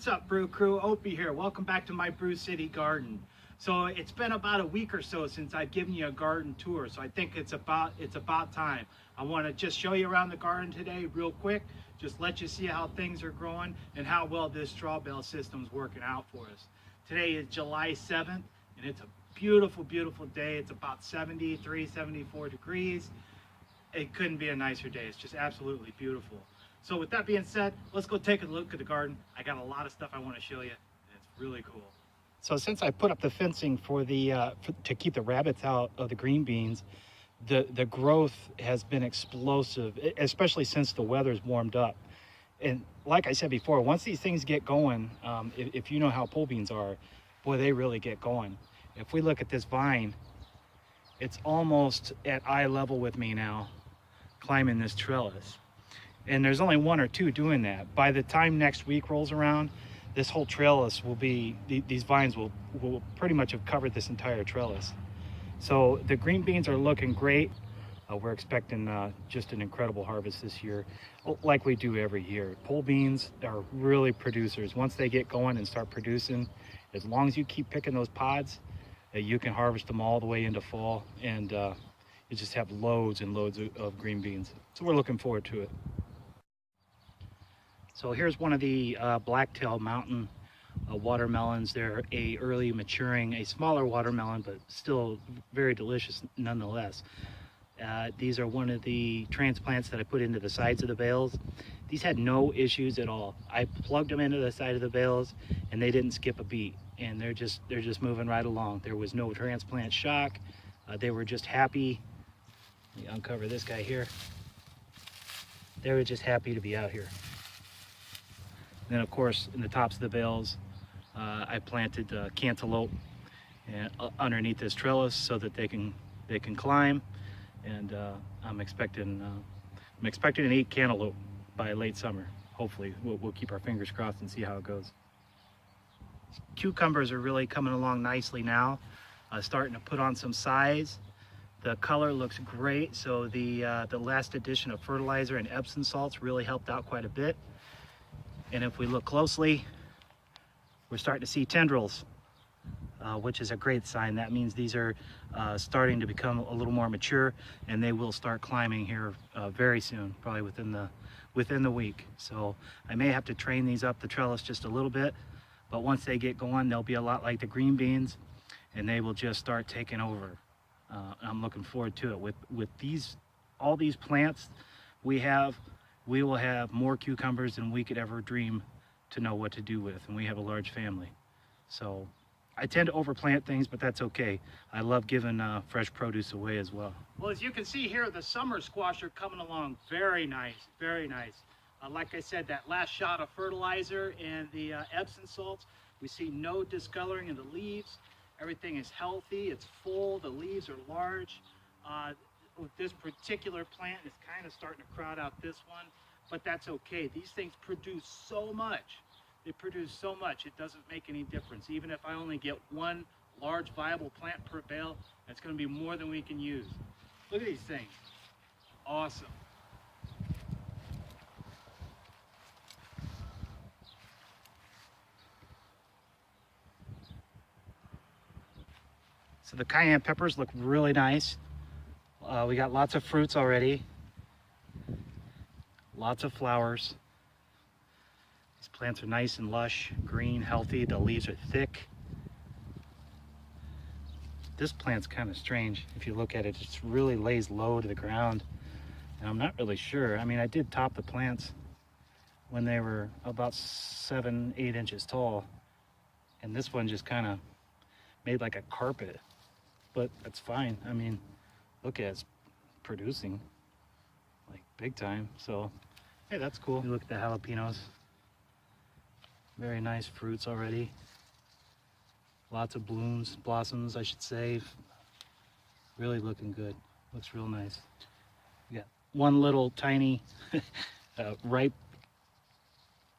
What's up, Brew Crew? Opie here. Welcome back to my Brew City Garden. So it's been about a week or so since I've given you a garden tour, so I think it's about time. I want to just show you around the garden today real quick, just let you see how things are growing and how well this straw bale system's working out for us. Today is July 7th, and it's a beautiful, beautiful day. It's about 73, 74 degrees. It couldn't be a nicer day. It's just absolutely beautiful. So with that being said, let's go take a look at the garden. I got a lot of stuff I want to show you, and it's really cool. So since I put up the fencing for the to keep the rabbits out of the green beans, the growth has been explosive, especially since the weather's warmed up. And like I said before, once these things get going, if you know how pole beans are, boy, they really get going. If we look at this vine, it's almost at eye level with me now, climbing this trellis. And there's only one or two doing that. By the time next week rolls around, this whole trellis will be, these vines will pretty much have covered this entire trellis. So the green beans are looking great. We're expecting just an incredible harvest this year, like we do every year. Pole beans are really producers. Once they get going and start producing, as long as you keep picking those pods, you can harvest them all the way into fall, and you just have loads and loads of green beans. So we're looking forward to it. So here's one of the Blacktail Mountain watermelons. They're a early maturing, a smaller watermelon, but still very delicious nonetheless. These are one of the transplants that I put into the sides of the bales. These had no issues at all. I plugged them into the side of the bales and they didn't skip a beat, and they're just moving right along. There was no transplant shock. They were just happy. Let me uncover this guy here. They were just happy to be out here. And then of course, in the tops of the bales, I planted cantaloupe and, underneath this trellis so that they can climb. And I'm expecting to eat cantaloupe by late summer. Hopefully, we'll keep our fingers crossed and see how it goes. Cucumbers are really coming along nicely now, starting to put on some size. The color looks great. So the last addition of fertilizer and Epsom salts really helped out quite a bit. And if we look closely, we're starting to see tendrils, which is a great sign. That means these are starting to become a little more mature, and they will start climbing here very soon, probably within the week. So I may have to train these up the trellis just a little bit, but once they get going, they'll be a lot like the green beans, and they will just start taking over. I'm looking forward to it. With all these plants we will have more cucumbers than we could ever dream to know what to do with, and we have a large family. So I tend to overplant things, but that's okay. I love giving fresh produce away as well. Well, as you can see here, the summer squash are coming along very nice, very nice. Like I said, that last shot of fertilizer and the Epsom salts, we see no discoloring in the leaves. Everything is healthy, it's full, the leaves are large. This particular plant is kind of starting to crowd out this one, but that's okay. These things produce so much. They produce so much, it doesn't make any difference. Even if I only get one large viable plant per bale, that's going to be more than we can use. Look at these things. Awesome. So the cayenne peppers look really nice. We got lots of fruits already, lots of flowers. These plants are nice and lush, green, healthy. The leaves are thick. This plant's kind of strange. If you look at it, it really lays low to the ground. And I'm not really sure. I mean, I did top the plants when they were about 7, 8 inches tall. And this one just kind of made like a carpet, but that's fine. I mean, look at it, it's producing like big time. So, hey, that's cool. You look at the jalapenos. Very nice fruits already. Lots of blossoms, I should say. Really looking good. Looks real nice. We got one little tiny ripe.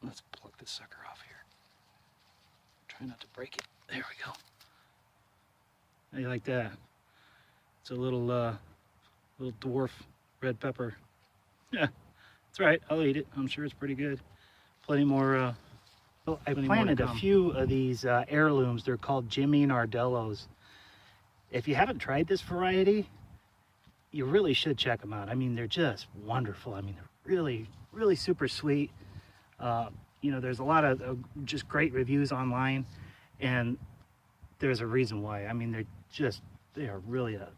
Let's pluck this sucker off here. Try not to break it. There we go. How do you like that? It's a little dwarf red pepper. Yeah, that's right. I'll eat it. I'm sure it's pretty good. Plenty more Well, I planted a few of these heirlooms. They're called Jimmy Nardellos. If you haven't tried this variety, you really should check them out. I mean, they're just wonderful. I mean, they're really, really super sweet. You know, there's a lot of just great reviews online, and there's a reason why. I mean, they are really a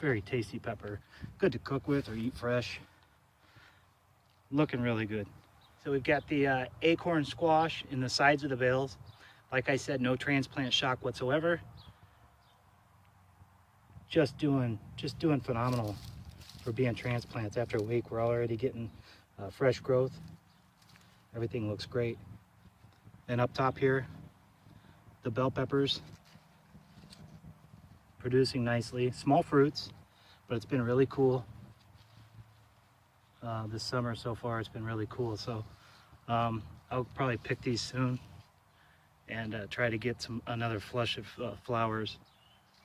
very tasty pepper. Good to cook with or eat fresh. Looking really good. So we've got the acorn squash in the sides of the bales. Like I said, no transplant shock whatsoever. Just doing phenomenal for being transplants. After a week, we're already getting fresh growth. Everything looks great. And up top here, the bell peppers producing nicely. Small fruits, but it's been really cool. This summer so far, it's been really cool. So I'll probably pick these soon and try to get another flush of flowers.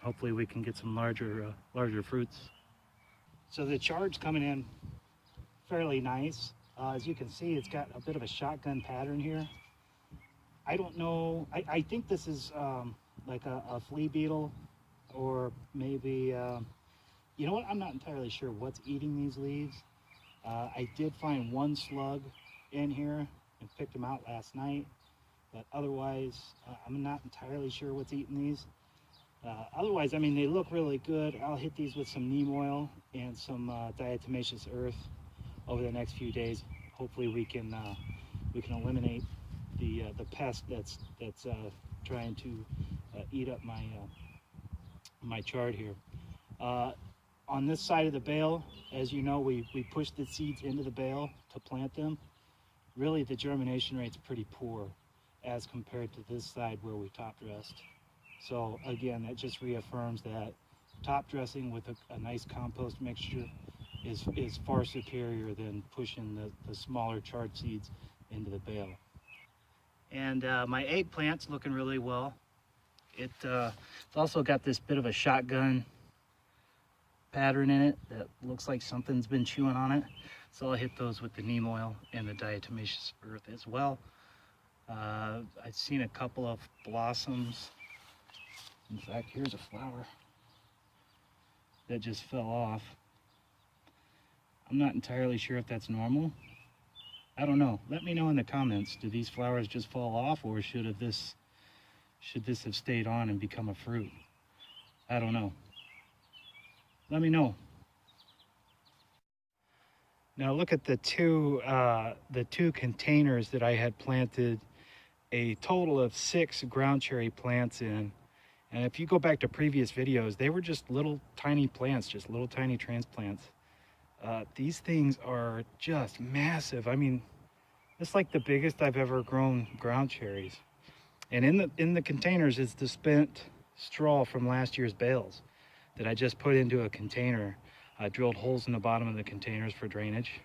Hopefully we can get some larger fruits. So the chard's coming in fairly nice. As you can see, it's got a bit of a shotgun pattern here. I don't know, I think this is like a flea beetle, or maybe, you know what, I'm not entirely sure what's eating these leaves. I did find one slug in here and picked them out last night, but otherwise I'm not entirely sure what's eating these. Otherwise, I mean, they look really good. I'll hit these with some neem oil and some diatomaceous earth over the next few days. Hopefully we can eliminate the pest that's trying to eat up my chard here. On this side of the bale, as you know, we push the seeds into the bale to plant them. Really, the germination rate's pretty poor as compared to this side where we top dressed. So again, that just reaffirms that top dressing with a nice compost mixture is far superior than pushing the smaller chard seeds into the bale. And my eggplant's looking really well. It's also got this bit of a shotgun pattern in it that looks like something's been chewing on it. So I'll hit those with the neem oil and the diatomaceous earth as well. I've seen a couple of blossoms. In fact, here's a flower that just fell off. I'm not entirely sure if that's normal. I don't know. Let me know in the comments. Do these flowers just fall off, or should this have stayed on and become a fruit? I don't know. Let me know. Now look at the two containers that I had planted a total of 6 ground cherry plants in. And if you go back to previous videos, they were just little tiny plants, just little tiny transplants. These things are just massive. I mean, it's like the biggest I've ever grown ground cherries. And in the containers is the spent straw from last year's bales that I just put into a container. I drilled holes in the bottom of the containers for drainage,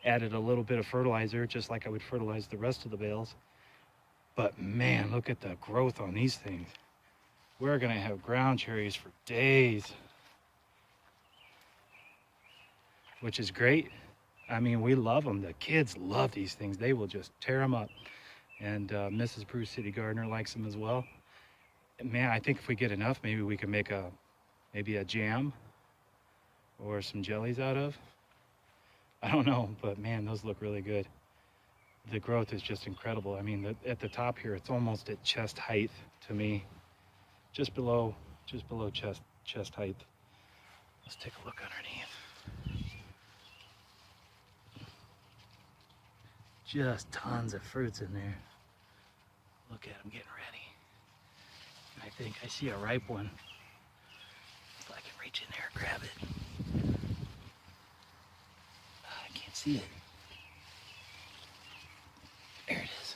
added a little bit of fertilizer, just like I would fertilize the rest of the bales. But man, look at the growth on these things. We're gonna have ground cherries for days, which is great. I mean, we love them. The kids love these things. They will just tear them up. And Mrs. Brew City Gardener likes them as well. And man, I think if we get enough, maybe we can make maybe a jam or some jellies out of. I don't know, but man, those look really good. The growth is just incredible. I mean, at the top here, it's almost at chest height to me. Just below chest height. Let's take a look underneath. Just tons of fruits in there. Look at them getting ready. And I think I see a ripe one. If I can reach in there and grab it. I can't see it. There it is.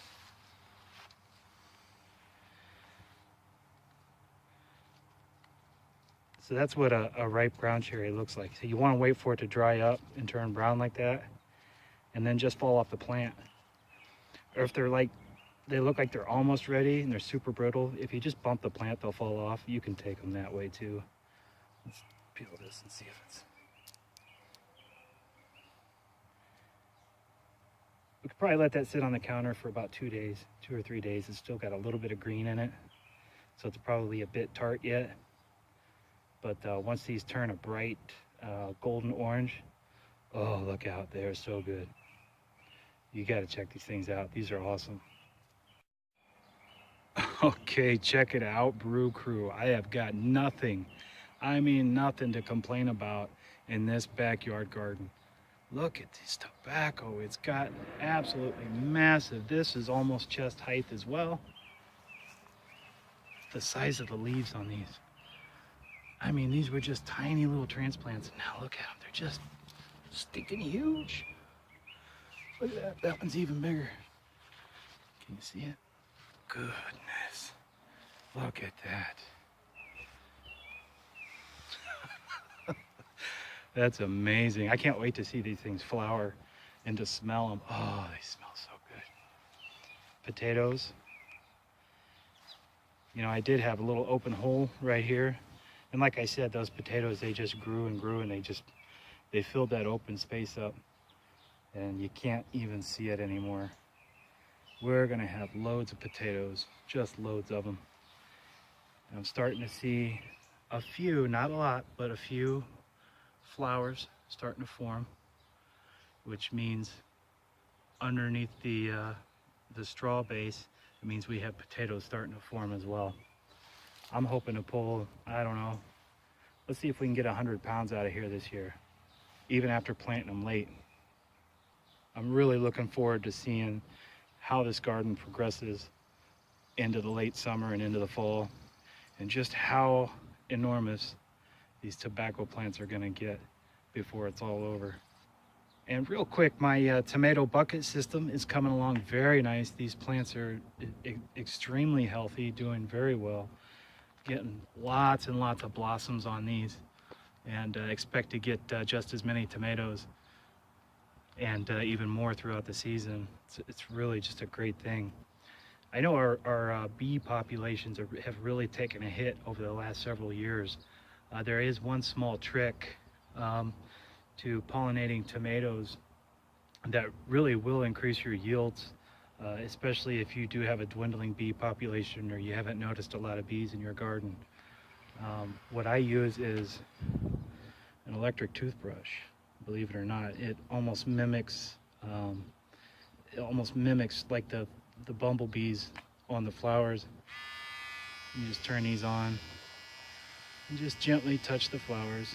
So that's what a ripe ground cherry looks like. So you want to wait for it to dry up and turn brown like that, and then just fall off the plant. Or if they look like they're almost ready and they're super brittle, if you just bump the plant, they'll fall off. You can take them that way too. Let's peel this and see if it's... We could probably let that sit on the counter for about 2 days, 2 or 3 days. It's still got a little bit of green in it, so it's probably a bit tart yet. But once these turn a bright golden orange, oh, look out, they're so good. You got to check these things out. These are awesome. Okay, check it out, Brew Crew. I have got nothing, I mean nothing to complain about in this backyard garden. Look at this tobacco. It's got absolutely massive. This is almost chest height as well. The size of the leaves on these. I mean, these were just tiny little transplants, and now look at them. They're just stinking huge. Look at that. That one's even bigger. Can you see it? Goodness. Look at that. That's amazing. I can't wait to see these things flower and to smell them. Oh, they smell so good. Potatoes. You know, I did have a little open hole right here. And like I said, those potatoes, they just grew and grew, and they filled that open space up. And you can't even see it anymore. We're gonna have loads of potatoes, just loads of them. And I'm starting to see a few, not a lot, but a few flowers starting to form, which means underneath the straw base, it means we have potatoes starting to form as well. I'm hoping to pull, I don't know, let's see if we can get 100 pounds out of here this year, even after planting them late. I'm really looking forward to seeing how this garden progresses into the late summer and into the fall, and just how enormous these tobacco plants are going to get before it's all over. And real quick, my tomato bucket system is coming along very nice. These plants are extremely healthy, doing very well, getting lots and lots of blossoms on these, and expect to get just as many tomatoes and even more throughout the season. It's really just a great thing. I know our bee populations have really taken a hit over the last several years. There is one small trick to pollinating tomatoes that really will increase your yields, especially if you do have a dwindling bee population or you haven't noticed a lot of bees in your garden. What I use is an electric toothbrush. Believe it or not, it almost mimics like the bumblebees on the flowers. You just turn these on and just gently touch the flowers.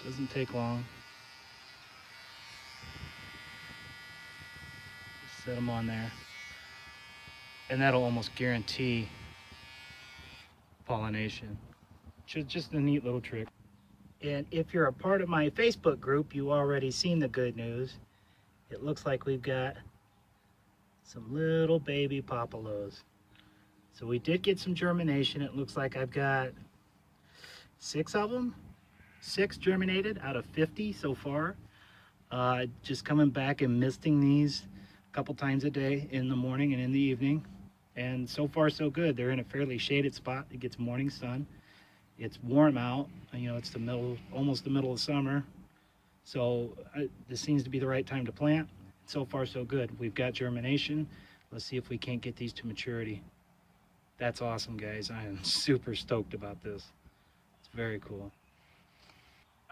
Doesn't take long. Just set them on there, and that'll almost guarantee pollination. Just a neat little trick. And if you're a part of my Facebook group, you already seen the good news. It looks like we've got some little baby popolos. So we did get some germination. It looks like I've got 6 of them. 6 germinated out of 50 so far. Just coming back and misting these a couple times a day, in the morning and in the evening. And so far so good. They're in a fairly shaded spot. It gets morning sun. It's warm out. You know, it's almost the middle of summer. So this seems to be the right time to plant. So far so good. We've got germination. Let's see if we can't get these to maturity. That's awesome, guys. I am super stoked about this. It's very cool.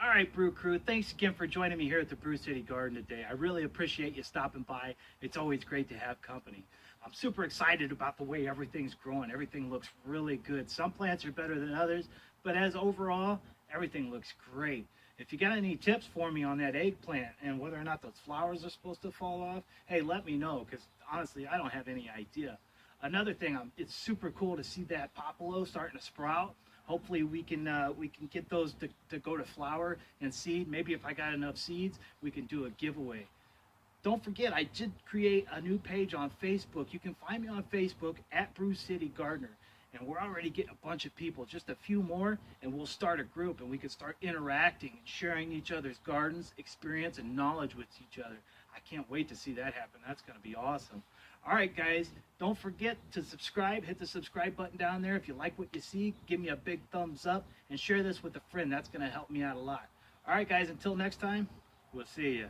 All right, Brew Crew, thanks again for joining me here at the Brew City Garden today. I really appreciate you stopping by. It's always great to have company. I'm super excited about the way everything's growing. Everything looks really good. Some plants are better than others, but as overall, everything looks great. If you got any tips for me on that eggplant and whether or not those flowers are supposed to fall off, hey, let me know, because honestly, I don't have any idea. Another thing, it's super cool to see that popolo starting to sprout. Hopefully we can get those to go to flower and seed. Maybe if I got enough seeds, we can do a giveaway. Don't forget, I did create a new page on Facebook. You can find me on Facebook at Brew City Gardener. And we're already getting a bunch of people, just a few more, and we'll start a group and we can start interacting and sharing each other's gardens, experience, and knowledge with each other. I can't wait to see that happen. That's going to be awesome. All right, guys, don't forget to subscribe. Hit the subscribe button down there. If you like what you see, give me a big thumbs up and share this with a friend. That's going to help me out a lot. All right, guys, until next time, we'll see you.